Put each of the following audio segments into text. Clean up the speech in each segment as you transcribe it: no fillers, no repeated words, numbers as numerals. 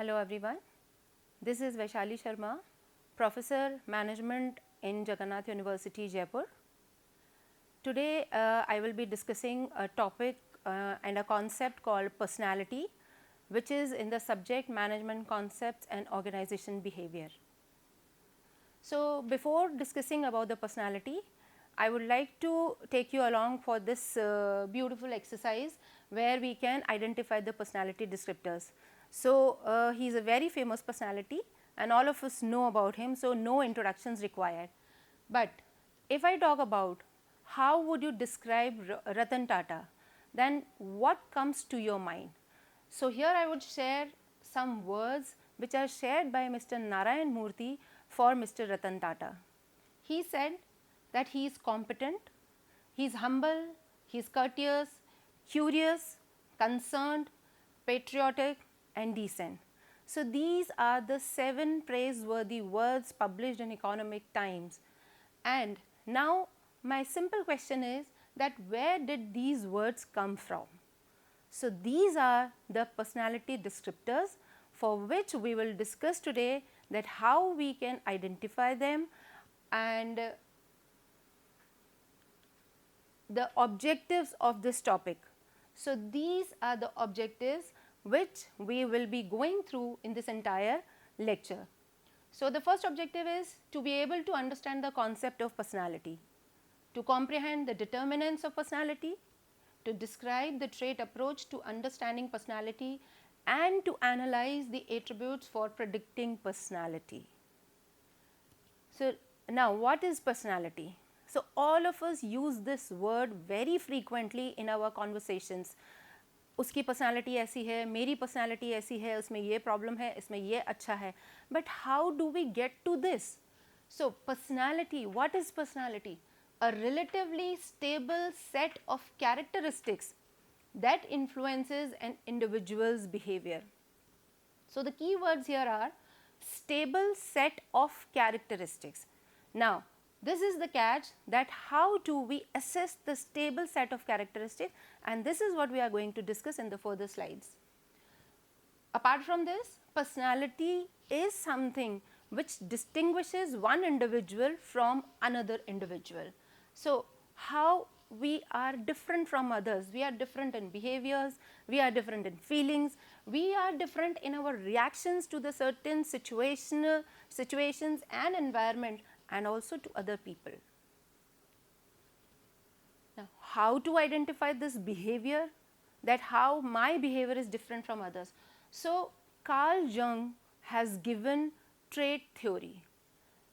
Hello everyone, this is Vaishali Sharma, Professor Management in Jagan Nath University, Jaipur. Today I will be discussing a topic and a concept called personality, which is in the subject Management Concepts and Organization Behavior. So before discussing about the personality, I would like to take you along for this beautiful exercise where we can identify the personality descriptors. So he is a very famous personality and all of us know about him, so no introductions required. But if I talk about how would you describe Ratan Tata, then what comes to your mind? So here I would share some words which are shared by Mr. Narayan Murthy for Mr. Ratan Tata. He said that he is competent, he is humble, he is courteous, curious, concerned, patriotic and decent. So these are the 7 praiseworthy words published in Economic Times. And now my simple question is that where did these words come from? So these are the personality descriptors for which we will discuss today, that how we can identify them and the objectives of this topic. So these are the objectives which we will be going through in this entire lecture. So the first objective is to be able to understand the concept of personality, to comprehend the determinants of personality, to describe the trait approach to understanding personality, and to analyze the attributes for predicting personality. So now what is personality? So all of us use this word very frequently in our conversations. उसकी personality ऐसी है, मेरी personality ऐसी है, उसमें ये problem है, इसमें ये अच्छा है. But how do we get to this? So personality, what is personality? A relatively stable set of characteristics that influences an individual's behavior. So the key words here are stable set of characteristics. Now this is the catch, that how do we assess the stable set of characteristics, and this is what we are going to discuss in the further slides. Apart from this, personality is something which distinguishes one individual from another individual. So how we are different from others? We are different in behaviors, we are different in feelings, we are different in our reactions to the certain situations and environment, and also to other people. Now how to identify this behavior, that how my behavior is different from others? So Carl Jung has given trait theory.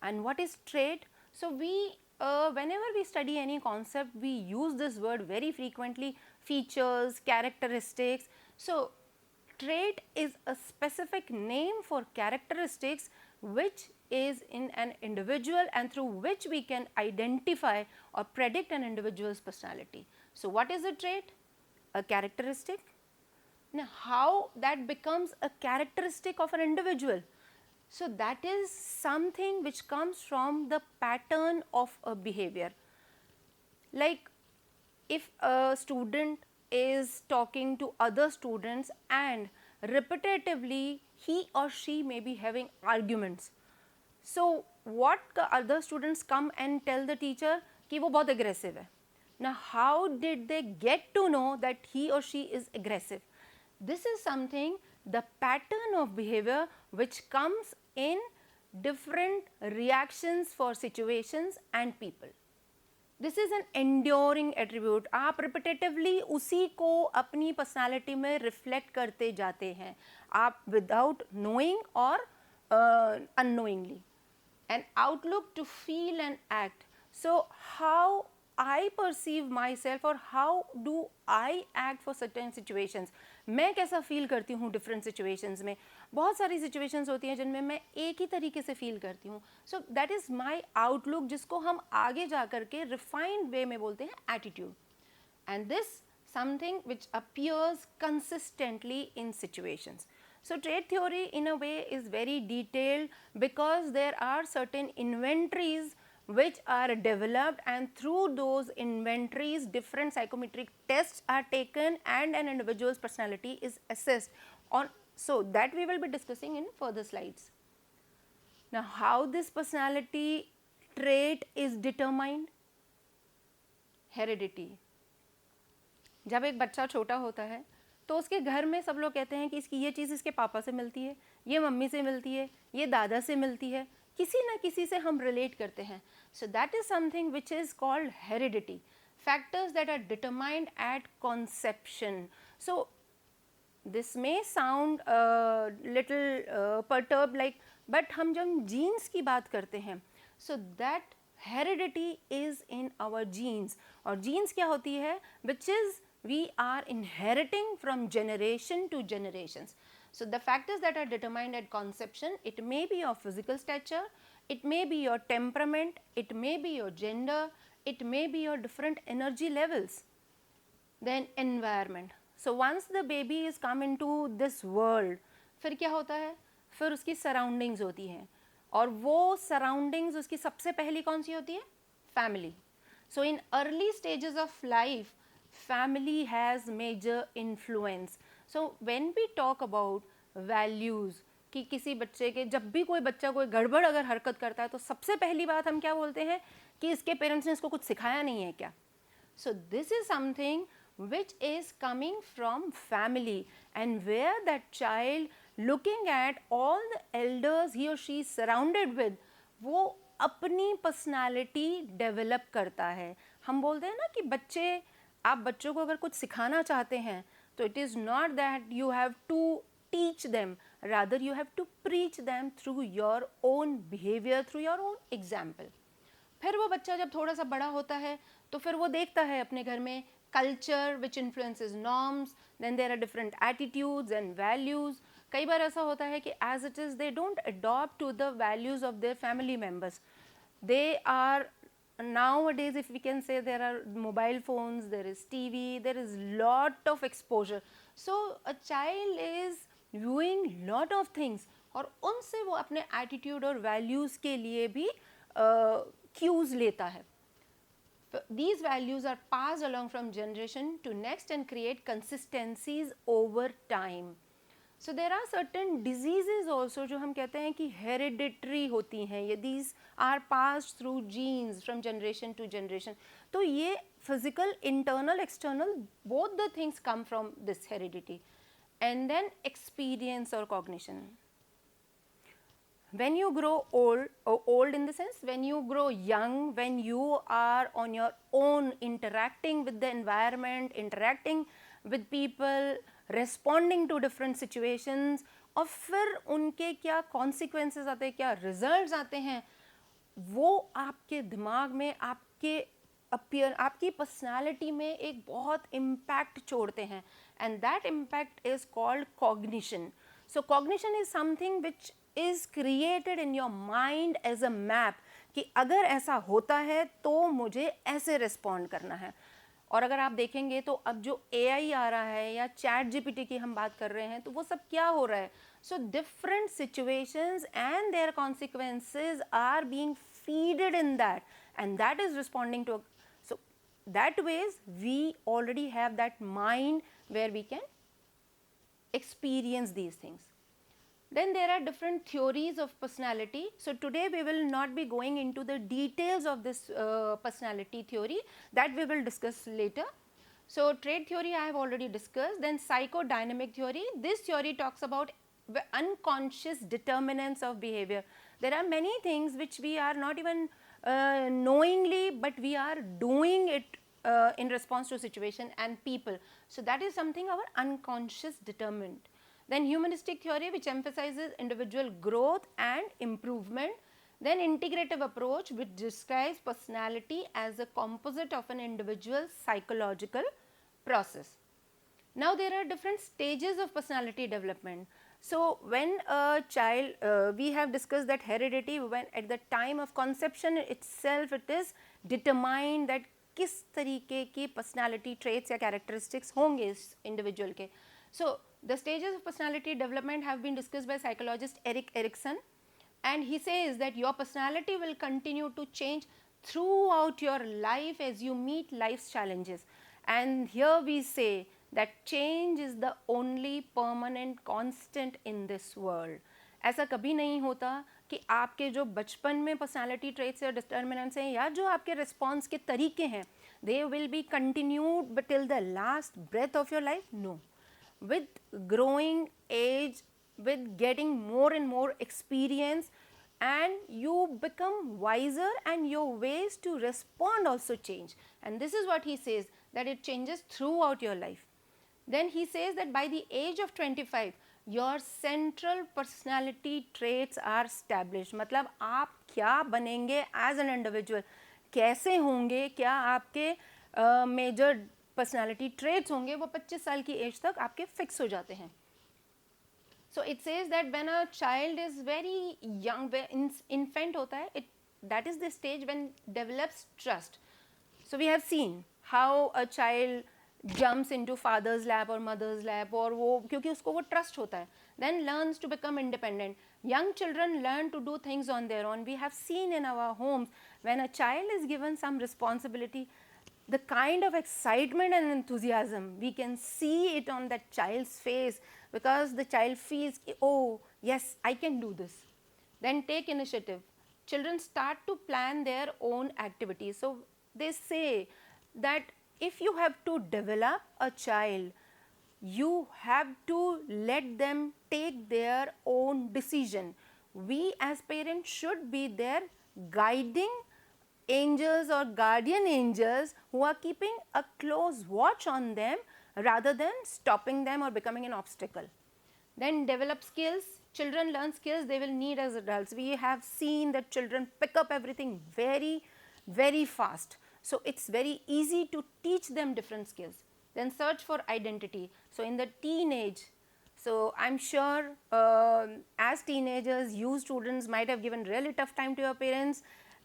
And what is trait? So we whenever we study any concept, we use this word very frequently, features, characteristics. So trait is a specific name for characteristics which is in an individual and through which we can identify or predict an individual's personality. So what is a trait? A characteristic. Now how that becomes a characteristic of an individual? So that is something which comes from the pattern of a behavior. Like if a student is talking to other students and repetitively he or she may be having arguments. So what the other students come and tell the teacher कि वो बहुत aggressive है. Now how did they get to know that he or she is aggressive? This is something, the pattern of behavior which comes in different reactions for situations and people. This is an enduring attribute. आप repetitively उसी को अपनी personality में reflect करते जाते हैं, आप without knowing or unknowingly. An outlook to feel and act. So how I perceive myself or how do I act for certain situations. मैं कैसा फील करती हूँ डिफरेंट सिचुएशंस में. बहुत सारी सिचुएशंस होती हैं जिनमें मैं एक ही तरीके से फील करती हूँ. So that is my outlook, जिसको हम आगे जा कर के रिफाइंड वे में बोलते हैं attitude. And this something which appears consistently in situations. So trait theory in a way is very detailed because there are certain inventories which are developed, and through those inventories different psychometric tests are taken and an individual's personality is assessed on So that we will be discussing in further slides. Now, how this personality trait is determined? Heredity. जब एक बच्चा छोटा होता है तो उसके घर में सब लोग कहते हैं कि इसकी ये चीज़ इसके पापा से मिलती है, ये मम्मी से मिलती है, ये दादा से मिलती है, किसी ना किसी से हम रिलेट करते हैं. So that is something which is called heredity. Factors that are determined at conception. So this may sound little perturb like, but हम जब जीन्स की बात करते हैं, so that heredity is in our genes. और genes क्या होती है? Which is we are inheriting from generation to generations. So the factors that are determined at conception, it may be your physical stature, it may be your temperament, it may be your gender, it may be your different energy levels. Then environment. So once the baby is come into this world, फिर क्या होता है? फिर उसकी surroundings होती हैं, और वो surroundings उसकी सबसे पहली कौन सी होती है? Family. So in early stages of life, family has major influence. So when we talk about values, कि किसी बच्चे के, जब भी कोई बच्चा कोई गड़बड़ अगर हरकत करता है तो सबसे पहली बात हम क्या बोलते हैं कि इसके पेरेंट्स ने इसको कुछ सिखाया नहीं है क्या. So this is something which is coming from family, and where that child looking at all the elders he or she is surrounded with, वो अपनी पर्सनालिटी डेवलप करता है. हम बोलते हैं ना कि बच्चे, आप बच्चों को अगर कुछ सिखाना चाहते हैं तो it is not that you have to teach them, rather you have to preach them through your own behaviour, through your own example. फिर वो बच्चा जब थोड़ा सा बड़ा होता है तो फिर वो देखता है अपने घर में culture which influences norms, then there are different attitudes and values. कई बार ऐसा होता है कि as it is they don't adopt to the values of their family members. They are nowadays, if we can say, there are mobile phones, there is TV, there is lot of exposure. So a child is viewing lot of things, और उनसे वो अपने attitude और values के लिए भी cues लेता है. These values are passed along from generation to next and create consistencies over time. So there are certain diseases also जो हम कहते हैं कि hereditary होती हैं, ये these are passed through genes from generation to generation. तो ये physical, internal, external, both the things come from this heredity. And then experience or cognition. When you grow old in the sense, when you grow young, when you are on your own interacting with the environment, interacting with people, responding to different situations, और फिर उनके क्या consequences आते हैं, क्या results आते हैं, वो आपके दिमाग में, आपकी personality में एक बहुत impact छोड़ते हैं, and that impact is called cognition. So cognition is something which is created in your mind as a map, कि अगर ऐसा होता है तो मुझे ऐसे respond करना है. और अगर आप देखेंगे तो अब जो AI आ रहा है या ChatGPT की हम बात कर रहे हैं, तो वो सब क्या हो रहा है? So different situations and their consequences are being feeded in that, and that is responding to. So that ways we already have that mind where we can experience these things. Then there are different theories of personality. So today we will not be going into the details of this personality theory, that we will discuss later. So trait theory I have already discussed. Then psychodynamic theory, this theory talks about the unconscious determinants of behavior. There are many things which we are not even knowingly, but we are doing it in response to situation and people. So that is something our unconscious determinant. Then humanistic theory, which emphasizes individual growth and improvement. Then integrative approach, which describes personality as a composite of an individual's psychological process. Now there are different stages of personality development. So when a child, we have discussed that heredity, when at the time of conception itself it is determined that किस तरीके की personality traits या characteristics होंगे इस individual के. So the stages of personality development have been discussed by psychologist Erik Erikson, and he says that your personality will continue to change throughout your life as you meet life's challenges. And here we say that change is the only permanent constant in this world. ऐसा कभी नहीं होता कि आपके जो बचपन में personality traits या डिटर्मिनेंट्स हैं या जो आपके रिस्पॉन्स के तरीके हैं, they will be continued but till the last breath of your life. No. With growing age, with getting more and more experience, and you become wiser and your ways to respond also change. And this is what he says, that it changes throughout your life. Then he says that by the age of 25, your central personality traits are established. मतलब आप क्या बनेंगे as an individual, कैसे होंगे, क्या आपके major personality traits होंगे, वो 25 साल की एज तक आपके फिक्स हो जाते हैं. So it says that when a child is very young, infant होता है, that is the stage when develops trust. So we have seen how a child jumps into father's lap or mother's lap, और वो क्योंकि उसको वो trust होता है, then learns to become independent. Young children learn to do things on their own. We have seen in our homes when a child is given some responsibility, the kind of excitement and enthusiasm, we can see it on that child's face, because the child feels, oh yes, I can do this. Then take initiative. Children start to plan their own activities. So they say that if you have to develop a child, you have to let them take their own decision. We as parents should be their guiding angels or guardian angels who are keeping a close watch on them rather than stopping them or becoming an obstacle. Then develop skills. Children learn skills they will need as adults. We have seen that children pick up everything very, very fast. So it's very easy to teach them different skills. Then search for identity. So in the teenage, so I'm sure as teenagers, you students might have given really tough time to your parents.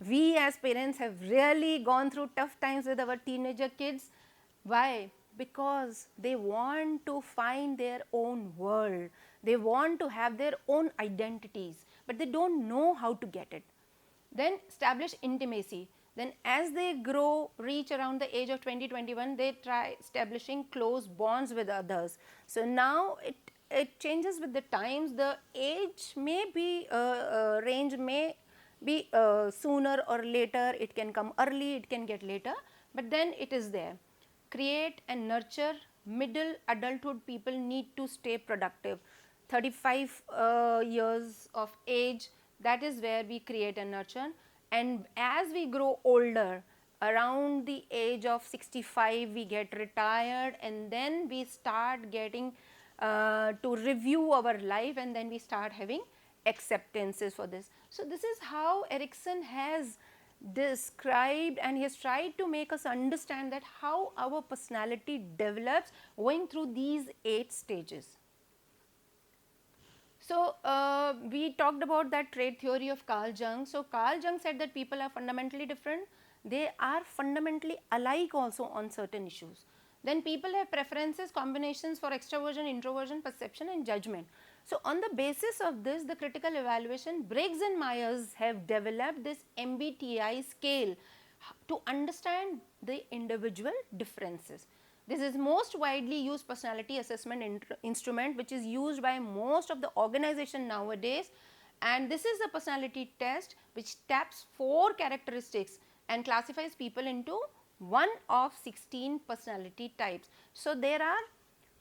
We as parents have really gone through tough times with our teenager kids. Why? Because they want to find their own world. They want to have their own identities, but they don't know how to get it. Then establish intimacy. Then as they grow, reach around the age of 20-21, they try establishing close bonds with others. So now it changes with the times. The age may be, range may be sooner or later, it can come early, it can get later, but then it is there. Create and nurture. Middle adulthood people need to stay productive. 35 years of age, that is where we create and nurture. And as we grow older, around the age of 65, we get retired, and then we start getting to review our life, and then we start having acceptances for this. So this is how Erikson has described, and he has tried to make us understand that how our personality develops going through these 8 stages. So we talked about that trait theory of Carl Jung. So Carl Jung said that people are fundamentally different. They are fundamentally alike also on certain issues. Then people have preferences, combinations for extroversion, introversion, perception and judgment. So on the basis of this, the critical evaluation, Briggs and Myers have developed this MBTI scale to understand the individual differences. This is most widely used personality assessment instrument, which is used by most of the organization nowadays, and this is a personality test which taps 4 characteristics and classifies people into one of 16 personality types. So there are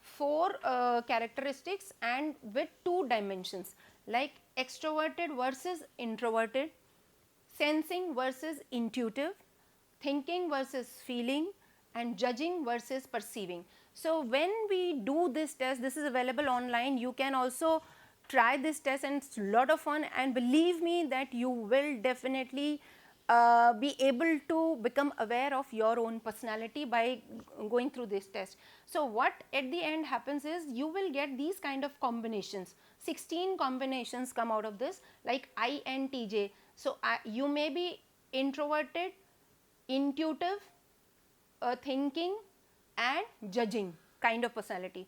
4 characteristics and with 2 dimensions, like extroverted versus introverted, sensing versus intuitive, thinking versus feeling, and judging versus perceiving. So when we do this test, this is available online, you can also try this test, and it's a lot of fun, and believe me that you will definitely be able to become aware of your own personality by going through this test. So what at the end happens is you will get these kind of combinations. 16 combinations come out of this, like INTJ. So you may be introverted, intuitive, thinking and judging kind of personality.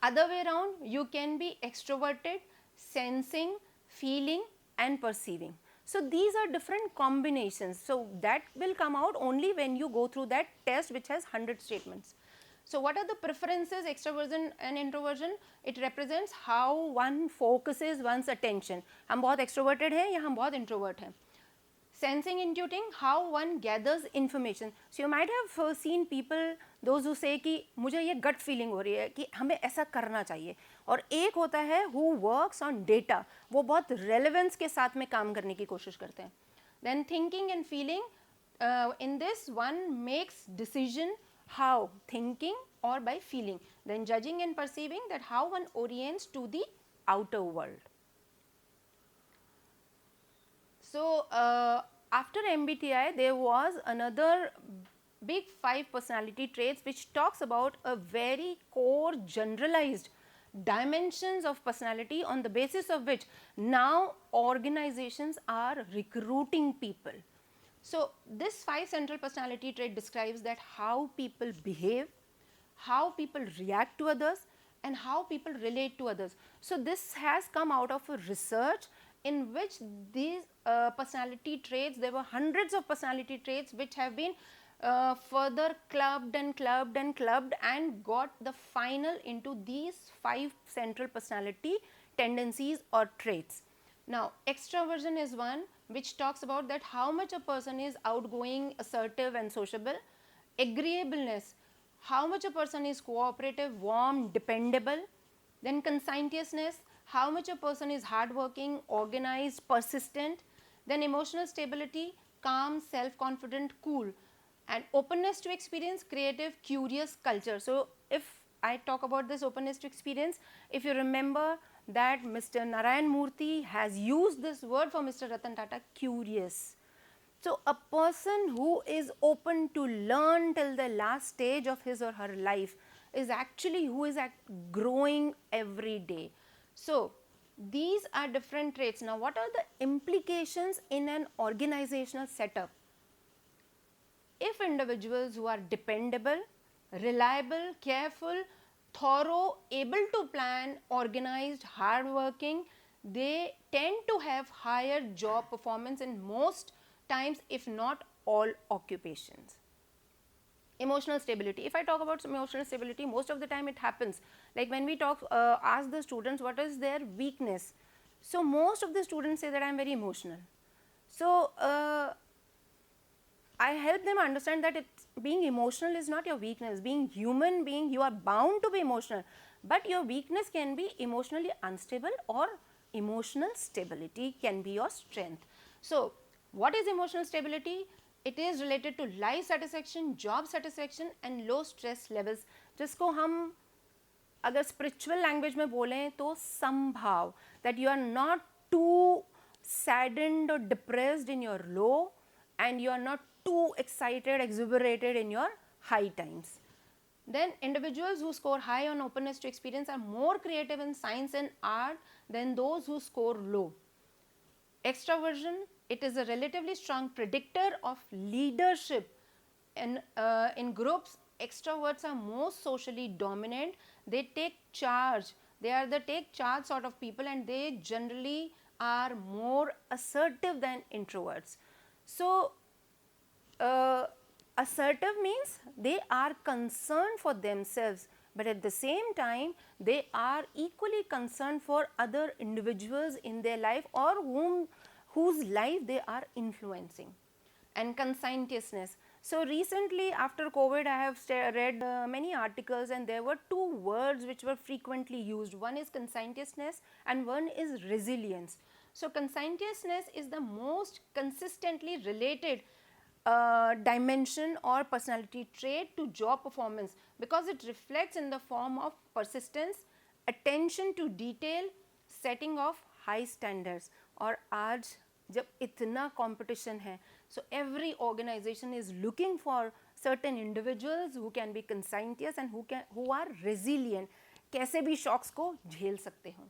Other way around, you can be extroverted, sensing, feeling and perceiving. So these are different combinations. So that will come out only when you go through that test which has 100 statements. So what are the preferences, extroversion and introversion? It represents how one focuses one's attention. हम बहुत extroverted हैं या हम बहुत introvert हैं. Sensing, intuiting, how one gathers information. So you might have seen people, those who say कि मुझे ये gut feeling हो रही है कि हमें ऐसा करना चाहिए. और एक होता है who works on data, वो बहुत relevance के साथ में काम करने की कोशिश करते हैं. Then thinking and feeling, in this one makes decision how, thinking or by feeling. Then judging and perceiving, that how one orients to the outer world. So after MBTI there was another big 5 personality traits which talks about a very core generalized dimensions of personality on the basis of which now organizations are recruiting people. So this 5 central personality trait describes that how people behave, how people react to others and how people relate to others. So this has come out of a research in which these personality traits, there were hundreds of personality traits which have been further clubbed and clubbed and clubbed and got the final into these 5 central personality tendencies or traits. Now extroversion is one which talks about that how much a person is outgoing, assertive and sociable. Agreeableness, how much a person is cooperative, warm, dependable. Then conscientiousness, how much a person is hardworking, organized, persistent. Then emotional stability, calm, self-confident, cool. And openness to experience, creative, curious, culture. So if I talk about this openness to experience, if you remember that Mr. Narayan Murthy has used this word for Mr. Ratan Tata, curious. So a person who is open to learn till the last stage of his or her life is actually who is growing every day. So these are different traits. Now what are the implications in an organizational setup? If individuals who are dependable, reliable, careful, thorough, able to plan, organized, hardworking, they tend to have higher job performance in most times, if not all occupations. Emotional stability. If I talk about emotional stability, most of the time it happens. Like when we talk, ask the students what is their weakness. So most of the students say that I am very emotional. So I help them understand that being emotional is not your weakness. Being human being, you are bound to be emotional, but your weakness can be emotionally unstable or emotional stability can be your strength. So what is emotional stability? It is related to life satisfaction, job satisfaction and low stress levels, जिसको हम अगर spiritual language में बोलें तो संभाव, that you are not too saddened or depressed in your low and you are not too excited, exuberated in your high times. Then individuals who score high on openness to experience are more creative in science and art than those who score low. Extroversion, it is a relatively strong predictor of leadership. In groups, extroverts are most socially dominant. They take charge. They are the take charge sort of people and they generally are more assertive than introverts. So assertive means they are concerned for themselves, but at the same time they are equally concerned for other individuals in their life or whose life they are influencing. And conscientiousness. So recently after COVID I have read many articles and there were 2 words which were frequently used. One is conscientiousness and one is resilience. So conscientiousness is the most consistently related dimension or personality trait to job performance because it reflects in the form of persistence, attention to detail, setting of high standards. और आज जब इतना competition है, so every organization is looking for certain individuals who can be conscientious and who are resilient, कैसे भी shocks को झेल सकते हों.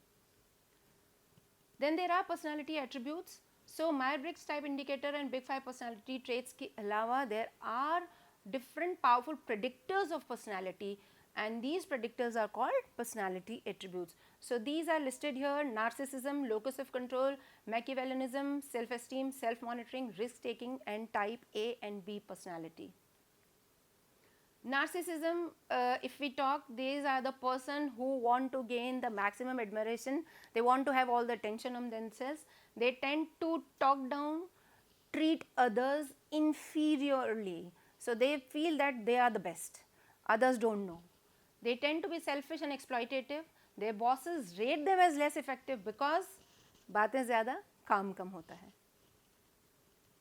Then there are personality attributes. So Myers-Briggs type indicator and big 5 personality traits के अलावा there are different powerful predictors of personality and these predictors are called personality attributes. So these are listed here: narcissism, locus of control, Machiavellianism, self-esteem, self-monitoring, risk-taking and type A and B personality. Narcissism, if we talk, these are the person who want to gain the maximum admiration, they want to have all the attention on themselves, they tend to talk down, treat others inferiorly. So, they feel that they are the best, others do not know. They tend to be selfish and exploitative, their bosses rate them as less effective because बातें ज़्यादा काम कम होता है.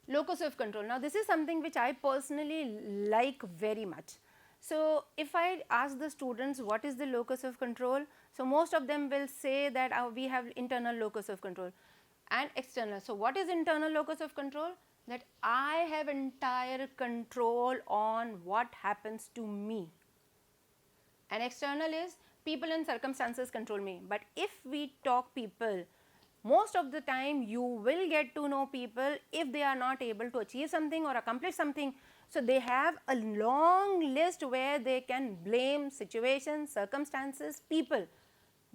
Locus of control. Now, this is something which I personally like very much. So, if I ask the students what is the locus of control, so most of them will say that we have internal locus of control and external. So, what is internal locus of control? That I have entire control on what happens to me, and external is people and circumstances control me. But if we talk people, most of the time you will get to know people if they are not able to achieve something or accomplish something. So, they have a long list where they can blame situations, circumstances, people.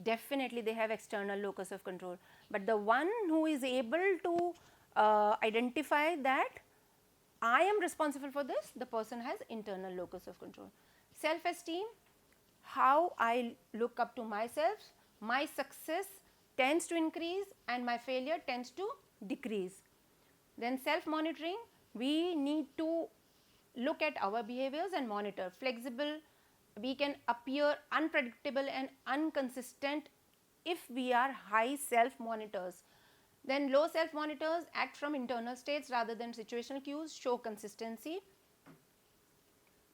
Definitely they have external locus of control, but the one who is able to identify that I am responsible for this, the person has internal locus of control. Self-esteem, how I look up to myself, my success tends to increase and my failure tends to decrease. Then self-monitoring, we need to look at our behaviors and monitor. Flexible, we can appear unpredictable and inconsistent if we are high self-monitors. Then low self-monitors act from internal states rather than situational cues, show consistency.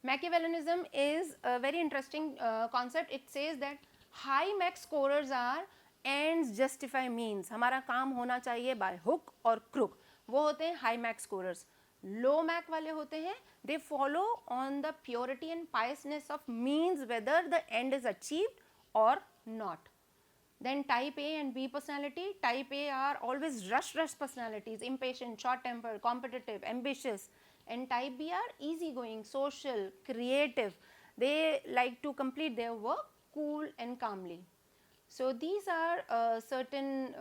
Machiavellianism is a very interesting concept. It says that high max scorers are ends justify means. हमारा काम होना चाहिए by hook or crook. वो होते हैं high max scorers. Low mac वाले होते हैं, they follow on the purity and piousness of means whether the end is achieved or not. Then type A and B personality. Type A are always rush personalities, impatient, short tempered, competitive, ambitious, and type B are easygoing, social, creative. They like to complete their work cool and calmly. So, these are certain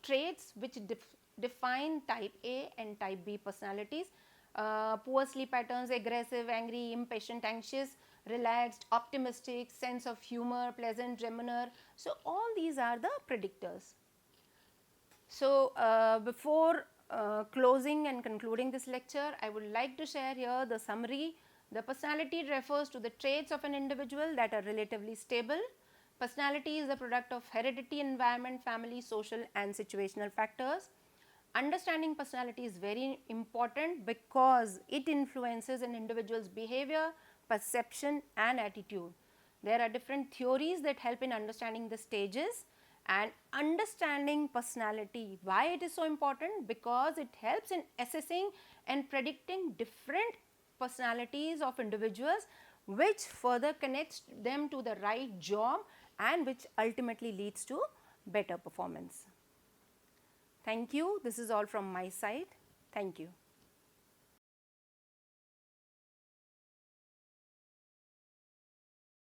traits which define type A and type B personalities. Poor sleep patterns, aggressive, angry, impatient, anxious, relaxed, optimistic, sense of humor, pleasant demeanor. So, all these are the predictors. So, before closing and concluding this lecture, I would like to share here the summary. The personality refers to the traits of an individual that are relatively stable. Personality is the product of heredity, environment, family, social and situational factors. Understanding personality is very important because it influences an individual's behavior, perception and attitude. There are different theories that help in understanding the stages, and understanding personality, why it is so important? Because it helps in assessing and predicting different personalities of individuals, which further connects them to the right job and which ultimately leads to better performance. Thank you. This is all from my side. Thank you.